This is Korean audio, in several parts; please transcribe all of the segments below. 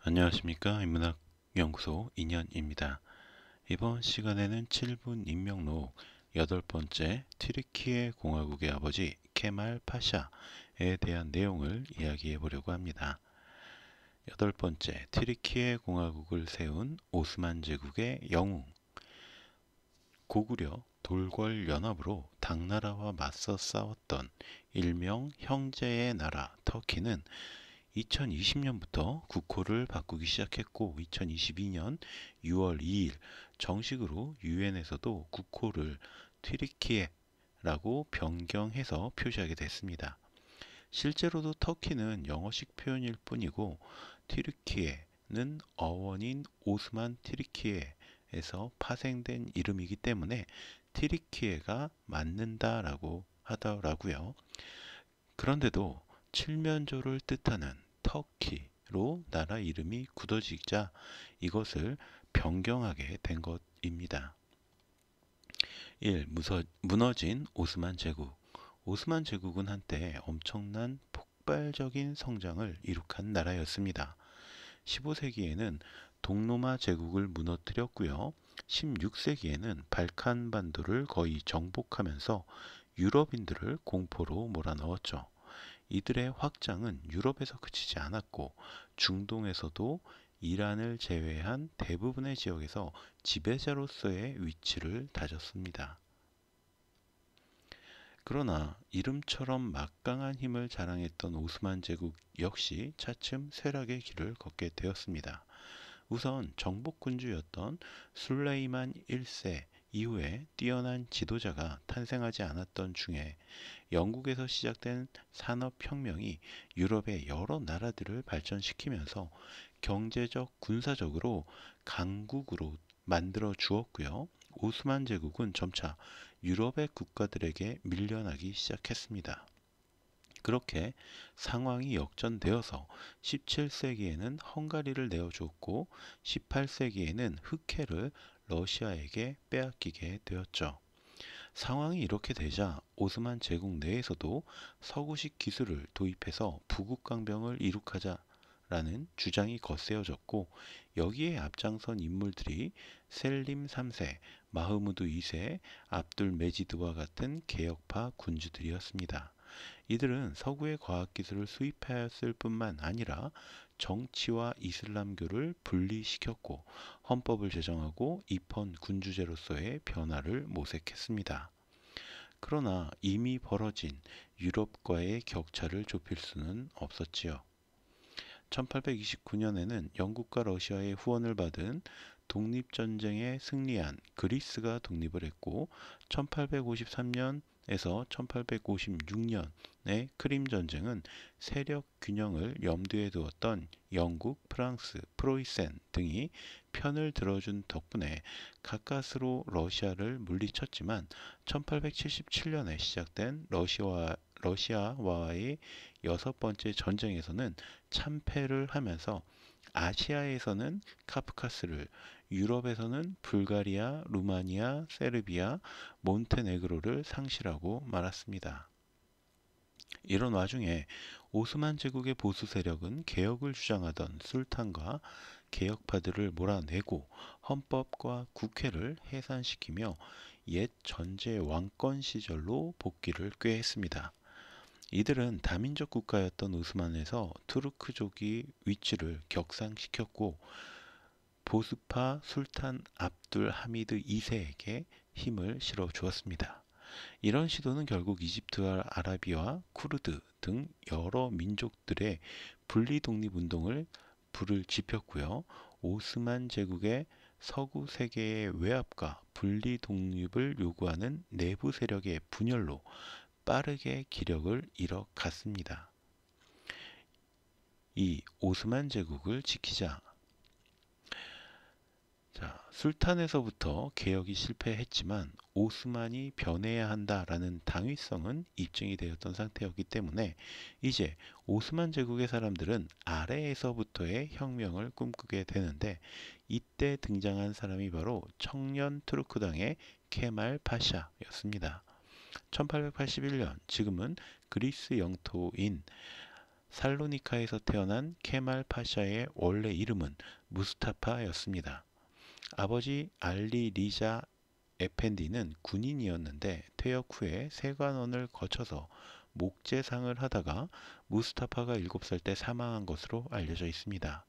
안녕하십니까. 인문학연구소 인현입니다. 이번 시간에는 7분 인명록 8번째 튀르키예 공화국의 아버지 케말 파샤에 대한 내용을 이야기해 보려고 합니다. 8번째 튀르키예 공화국을 세운 오스만 제국의 영웅. 고구려 돌궐 연합으로 당나라와 맞서 싸웠던 일명 형제의 나라 터키는 2020년부터 국호를 바꾸기 시작했고 2022년 6월 2일 정식으로 유엔에서도 국호를 튀르키예라고 변경해서 표시하게 됐습니다. 실제로도 터키는 영어식 표현일 뿐이고 튀르키예는 어원인 오스만 튀르키예에서 파생된 이름이기 때문에 튀르키예가 맞는다라고 하더라고요. 그런데도 칠면조를 뜻하는 터키로 나라 이름이 굳어지자 이것을 변경하게 된 것입니다. 1. 무너진 오스만 제국. 오스만 제국은 한때 엄청난 폭발적인 성장을 이룩한 나라였습니다. 15세기에는 동로마 제국을 무너뜨렸고요. 16세기에는 발칸 반도를 거의 정복하면서 유럽인들을 공포로 몰아넣었죠. 이들의 확장은 유럽에서 그치지 않았고 중동에서도 이란을 제외한 대부분의 지역에서 지배자로서의 위치를 다졌습니다. 그러나 이름처럼 막강한 힘을 자랑했던 오스만 제국 역시 차츰 쇠락의 길을 걷게 되었습니다. 우선 정복군주였던 술레이만 1세 이후에 뛰어난 지도자가 탄생하지 않았던 중에 영국에서 시작된 산업혁명이 유럽의 여러 나라들을 발전시키면서 경제적, 군사적으로 강국으로 만들어 주었고요. 오스만 제국은 점차 유럽의 국가들에게 밀려나기 시작했습니다. 그렇게 상황이 역전되어서 17세기에는 헝가리를 내어주었고 18세기에는 흑해를 러시아에게 빼앗기게 되었죠. 상황이 이렇게 되자 오스만 제국 내에서도 서구식 기술을 도입해서 부국강병을 이룩하자라는 주장이 거세어졌고 여기에 앞장선 인물들이 셀림 3세, 마흐무드 2세, 압둘 메지드와 같은 개혁파 군주들이었습니다. 이들은 서구의 과학기술을 수입하였을 뿐만 아니라 정치와 이슬람교를 분리시켰고 헌법을 제정하고 입헌 군주제로서의 변화를 모색했습니다. 그러나 이미 벌어진 유럽과의 격차를 좁힐 수는 없었지요. 1829년에는 영국과 러시아의 후원을 받은 독립전쟁에 승리한 그리스가 독립을 했고 1853년에서 1856년의 크림 전쟁은 세력 균형을 염두에 두었던 영국, 프랑스, 프로이센 등이 편을 들어준 덕분에 가까스로 러시아를 물리쳤지만 1877년에 시작된 러시아와의 여섯 번째 전쟁에서는 참패를 하면서 아시아에서는 카프카스를, 유럽에서는 불가리아, 루마니아, 세르비아, 몬테네그로를 상실하고 말았습니다. 이런 와중에 오스만 제국의 보수 세력은 개혁을 주장하던 술탄과 개혁파들을 몰아내고 헌법과 국회를 해산시키며 옛 전제 왕권 시절로 복귀를 꾀했습니다. 이들은 다민족 국가였던 오스만에서 투르크족이 위치를 격상시켰고 보스파 술탄 압둘 하미드 2세에게 힘을 실어주었습니다. 이런 시도는 결국 이집트와 아라비와 쿠르드 등 여러 민족들의 분리 독립 운동을 불을 지폈고요. 오스만 제국의 서구 세계의 외압과 분리 독립을 요구하는 내부 세력의 분열로 빠르게 기력을 잃어갔습니다. 이 오스만 제국을 지키자. 술탄에서부터 개혁이 실패했지만 오스만이 변해야 한다라는 당위성은 입증이 되었던 상태였기 때문에 이제 오스만 제국의 사람들은 아래에서부터의 혁명을 꿈꾸게 되는데 이때 등장한 사람이 바로 청년 투르크당의 케말 파샤였습니다. 1881년 지금은 그리스 영토인 살로니카에서 태어난 케말 파샤의 원래 이름은 무스타파였습니다. 아버지 알리 리자 에펜디는 군인이었는데 퇴역 후에 세관원을 거쳐서 목재상을 하다가 무스타파가 7살 때 사망한 것으로 알려져 있습니다.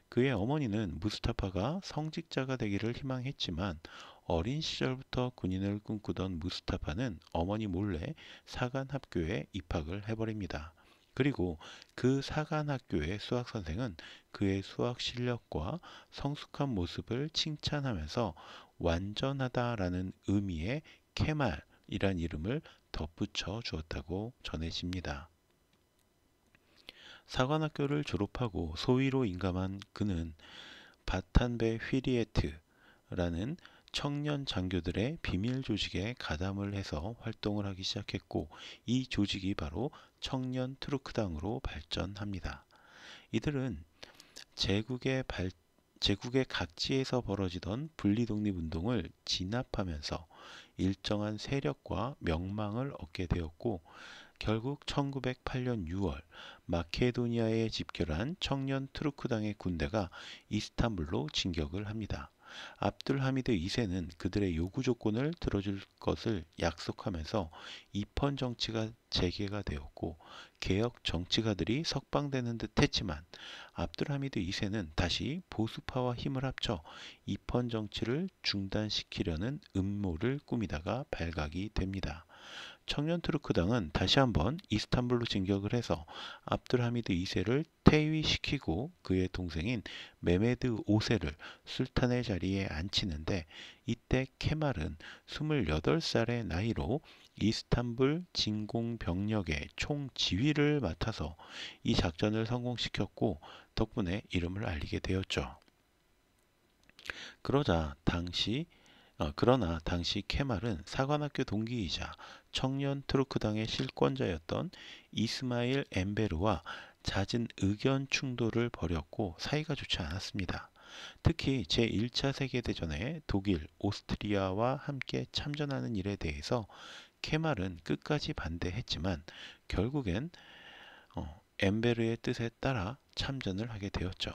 그의 어머니는 무스타파가 성직자가 되기를 희망했지만 어린 시절부터 군인을 꿈꾸던 무스타파는 어머니 몰래 사관학교에 입학을 해버립니다. 그리고 그 사관학교의 수학선생은 그의 수학 실력과 성숙한 모습을 칭찬하면서 완전하다라는 의미의 케말이란 이름을 덧붙여 주었다고 전해집니다. 사관학교를 졸업하고 소위로 임감한 그는 바탄베 휘리에트라는 청년 장교들의 비밀 조직에 가담을 해서 활동을 하기 시작했고 이 조직이 바로 청년 투르크당으로 발전합니다. 이들은 제국의 각지에서 벌어지던 분리독립운동을 진압하면서 일정한 세력과 명망을 얻게 되었고 결국 1908년 6월 마케도니아에 집결한 청년 투르크당의 군대가 이스탄불로 진격을 합니다. 압둘하미드 2세는 그들의 요구 조건을 들어줄 것을 약속하면서 입헌 정치가 재개가 되었고 개혁 정치가들이 석방되는 듯 했지만 압둘하미드 2세는 다시 보수파와 힘을 합쳐 입헌 정치를 중단시키려는 음모를 꾸미다가 발각이 됩니다. 청년 투르크당은 다시 한번 이스탄불로 진격을 해서 압둘하미드 2세를 퇴위시키고 그의 동생인 메메드 5세를 술탄의 자리에 앉히는데 이때 케말은 28살의 나이로 이스탄불 진공 병력의 총지휘를 맡아서 이 작전을 성공시켰고 덕분에 이름을 알리게 되었죠. 그러나 당시 케말은 사관학교 동기이자 청년 투르크당의 실권자였던 이스마일 엠베르와 잦은 의견 충돌을 벌였고 사이가 좋지 않았습니다. 특히 제1차 세계대전에 독일, 오스트리아와 함께 참전하는 일에 대해서 케말은 끝까지 반대했지만 결국엔 엠베르의 뜻에 따라 참전을 하게 되었죠.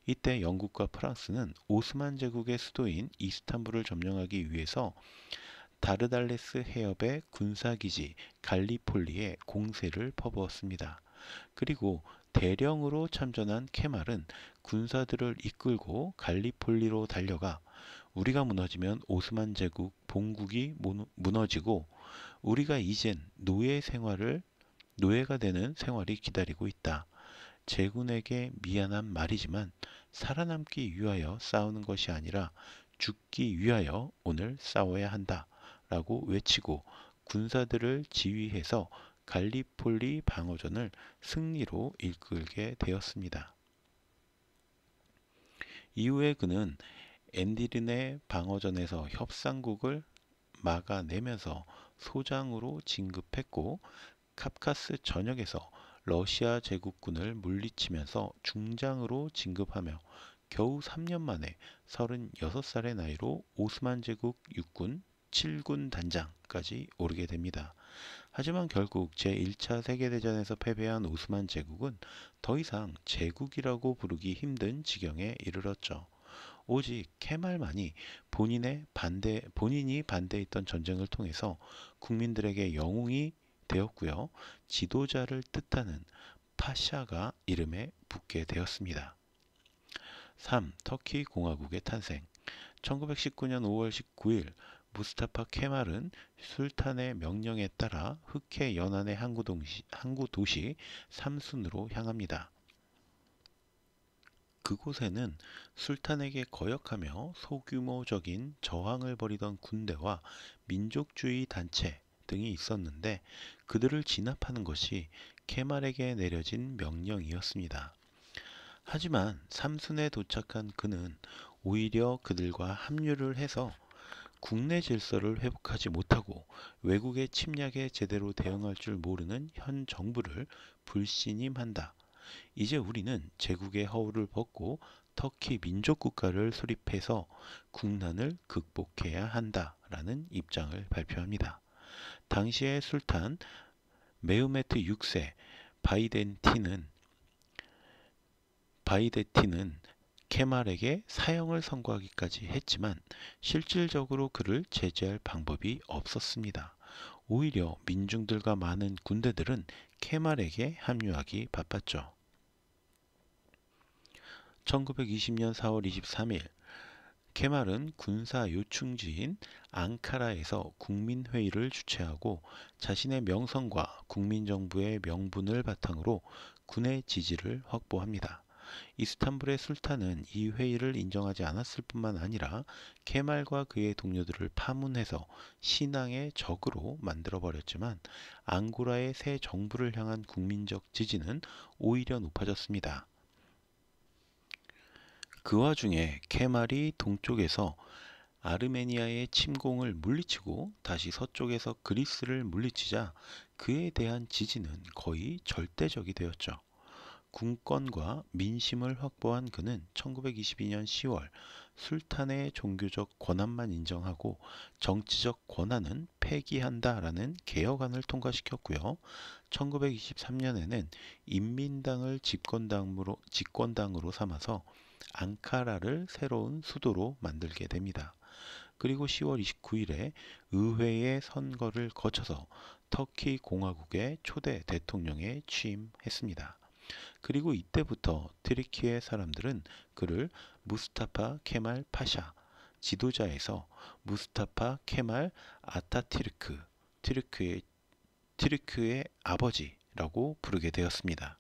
이때 영국과 프랑스는 오스만 제국의 수도인 이스탄불을 점령하기 위해서 다르달레스 해협의 군사기지 갈리폴리에 공세를 퍼부었습니다. 그리고 대령으로 참전한 케말은 군사들을 이끌고 갈리폴리로 달려가 우리가 무너지면 오스만 제국 본국이 무너지고 우리가 이젠 노예가 되는 생활이 기다리고 있다. 제군에게 미안한 말이지만 살아남기 위하여 싸우는 것이 아니라 죽기 위하여 오늘 싸워야 한다. 라고 외치고 군사들을 지휘해서 갈리폴리 방어전을 승리로 이끌게 되었습니다. 이후에 그는 엔디른의 방어전에서 협상국을 막아내면서 소장으로 진급했고 카프카스 전역에서 러시아 제국군을 물리치면서 중장으로 진급하며 겨우 3년 만에 36살의 나이로 오스만 제국 육군 7군 단장까지 오르게 됩니다. 하지만 결국 제1차 세계대전에서 패배한 오스만 제국은 더 이상 제국이라고 부르기 힘든 지경에 이르렀죠. 오직 케말만이 본인이 반대했던 전쟁을 통해서 국민들에게 영웅이 되었고요. 지도자를 뜻하는 파샤가 이름에 붙게 되었습니다. 3. 터키 공화국의 탄생 1919년 5월 19일 무스타파 케말은 술탄의 명령에 따라 흑해 연안의 항구 도시 삼순으로 향합니다. 그곳에는 술탄에게 거역하며 소규모적인 저항을 벌이던 군대와 민족주의 단체 등이 있었는데 그들을 진압하는 것이 케말에게 내려진 명령이었습니다. 하지만 삼순에 도착한 그는 오히려 그들과 합류를 해서 국내 질서를 회복하지 못하고 외국의 침략에 제대로 대응할 줄 모르는 현 정부를 불신임한다. 이제 우리는 제국의 허울을 벗고 터키 민족국가를 수립해서 국난을 극복해야 한다라는 입장을 발표합니다. 당시의 술탄 메흐메트 6세 바이덴티는 바이데티는 케말에게 사형을 선고하기까지 했지만 실질적으로 그를 제재할 방법이 없었습니다. 오히려 민중들과 많은 군대들은 케말에게 합류하기 바빴죠. 1920년 4월 23일 케말은 군사 요충지인 앙카라에서 국민회의를 주최하고 자신의 명성과 국민정부의 명분을 바탕으로 군의 지지를 확보합니다. 이스탄불의 술탄은 이 회의를 인정하지 않았을 뿐만 아니라 케말과 그의 동료들을 파문해서 신앙의 적으로 만들어버렸지만 앙고라의 새 정부를 향한 국민적 지지는 오히려 높아졌습니다. 그 와중에 케말이 동쪽에서 아르메니아의 침공을 물리치고 다시 서쪽에서 그리스를 물리치자 그에 대한 지지는 거의 절대적이 되었죠. 군권과 민심을 확보한 그는 1922년 10월 술탄의 종교적 권한만 인정하고 정치적 권한은 폐기한다라는 개혁안을 통과시켰고요. 1923년에는 인민당을 집권당으로 삼아서 앙카라를 새로운 수도로 만들게 됩니다. 그리고 10월 29일에 의회의 선거를 거쳐서 터키 공화국의 초대 대통령에 취임했습니다. 그리고 이때부터 트리키의 사람들은 그를 무스타파 케말 파샤, 지도자에서 무스타파 케말 아타티르크, 티르크의 아버지라고 부르게 되었습니다.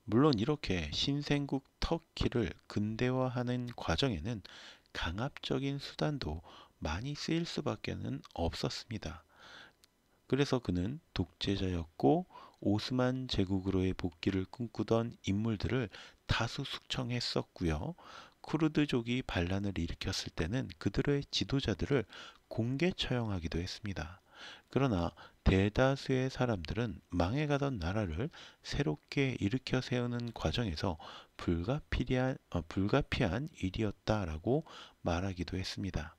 물론 이렇게 신생국 터키를 근대화하는 과정에는 강압적인 수단도 많이 쓰일 수밖에는 없었습니다. 그래서 그는 독재자였고 오스만 제국으로의 복귀를 꿈꾸던 인물들을 다수 숙청했었고요. 쿠르드족이 반란을 일으켰을 때는 그들의 지도자들을 공개 처형하기도 했습니다. 그러나 대다수의 사람들은 망해가던 나라를 새롭게 일으켜 세우는 과정에서 불가피한 일이었다라고 말하기도 했습니다.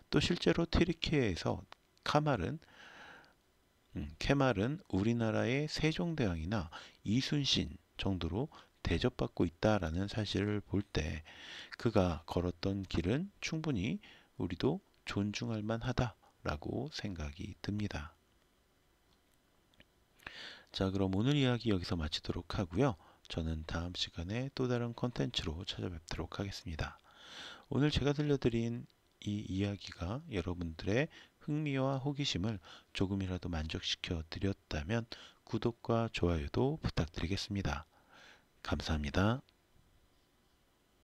또 실제로 튀르키예에서 케말은 우리나라의 세종대왕이나 이순신 정도로 대접받고 있다라는 사실을 볼 때 그가 걸었던 길은 충분히 우리도 존중할 만하다라고 생각이 듭니다. 자, 그럼 오늘 이야기 여기서 마치도록 하고요. 저는 다음 시간에 또 다른 컨텐츠로 찾아뵙도록 하겠습니다. 오늘 제가 들려드린 이 이야기가 여러분들의 흥미와 호기심을 조금이라도 만족시켜 드렸다면 구독과 좋아요도 부탁드리겠습니다. 감사합니다.